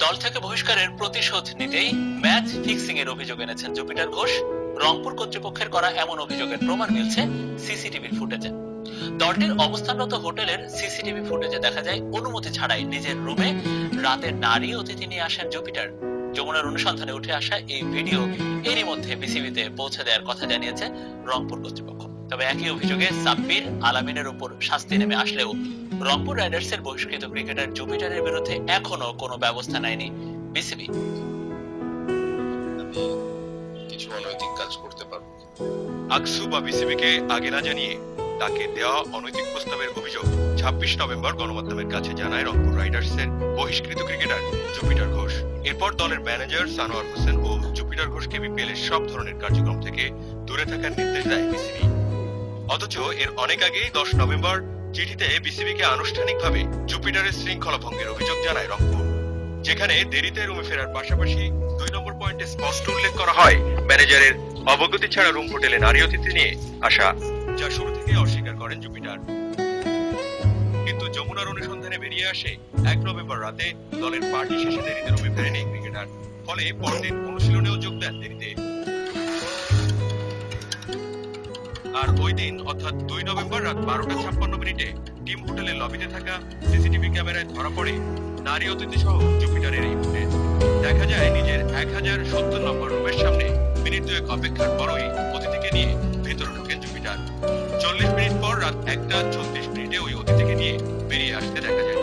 দল থেকে বহিষ্কারের প্রতিশোধ নিতেই ম্যাচ ফিক্সিং এর অভিযোগ এনেছেন জুপিটার ঘোষ। রংপুর কর্তৃপক্ষের করা এমন অভিযোগের প্রমাণ মিলছে সিসিটিভির ফুটেজে। দলটির অবস্থানরত হোটেলের সিসিটিভি ফুটেজে দেখা যায় অনুমতি ছাড়াই নিজের রুমে রাতে নারী অতিথি নিয়ে আসেন জুপিটার। যমুনার অনুসন্ধানে উঠে আসা এই ভিডিও এরই মধ্যে বিসিবিতে পৌঁছে দেওয়ার কথা জানিয়েছে রংপুর কর্তৃপক্ষ। তবে একই অভিযোগে সাব্বির আলামিনের উপর শাস্তি নেমে আসলেও রংপুর রাইডার্সের বহিষ্কৃত ক্রিকেটার জুপিটারের বিরুদ্ধে এখনো কোনো ব্যবস্থা নেয়নি বিসিবি। কিছু অনৈতিক কাজ করতে পারবো। আকসু বা বিসিবিকে আগে না জানিয়ে তাকে দেওয়া অনৈতিক প্রস্তাবের অভিযোগ 26 নভেম্বর গণমাধ্যমের কাছে জানায় রংপুর রাইডার্সের বহিষ্কৃত ক্রিকেটার জুপিটার ঘোষ। এরপর দলের ম্যানেজার সানোয়ার হোসেন ও জুপিটার ঘোষকে বিপিএল এর সব ধরনের কার্যক্রম থেকে দূরে থাকার নির্দেশ দেয় বিসিবি। অথচ এর অনেক আগেই 10 নভেম্বর চিঠিতে বিসিবিকে আনুষ্ঠানিকভাবে জুপিটারের শৃঙ্খলা ভঙ্গের অভিযোগ জানায় রংপুর, যেখানে দেরিতে রুমে ফেরার পাশাপাশি 2 নম্বর পয়েন্টে স্পষ্ট উল্লেখ করা হয় ম্যানেজারের অবগতি ছাড়া রুম হোটেলে নারী অতিথি নিয়ে আসা, যা শুরু থেকে অস্বীকার করেন জুপিটার। কিন্তু যমুনার অনুসন্ধানে বেরিয়ে আসে 1 নভেম্বর রাতে দলের পার্টি শেষে দেরিতে রুমে ফেরেন এই ক্রিকেটার। ফলে পরদিন অনুশীলনেও যোগ দেন দেরিতে। আর ওই দিন অর্থাৎ 2 নভেম্বর রাত 12:56 টিম হোটেলের লবিতে থাকা সিসিটিভি ক্যামেরায় ধরা পড়ে নারী অতিথি সহ জুপিটারের এই ফুটেজ। দেখা যায় নিজের 1070 নম্বর রুমের সামনে মিনিট 2 অপেক্ষার পরই অতিথিকে নিয়ে ভেতরে ঢোকেন জুপিটার। 40 মিনিট পর রাত 1:34 ওই অতিথিকে নিয়ে বেরিয়ে আসতে দেখা যায়।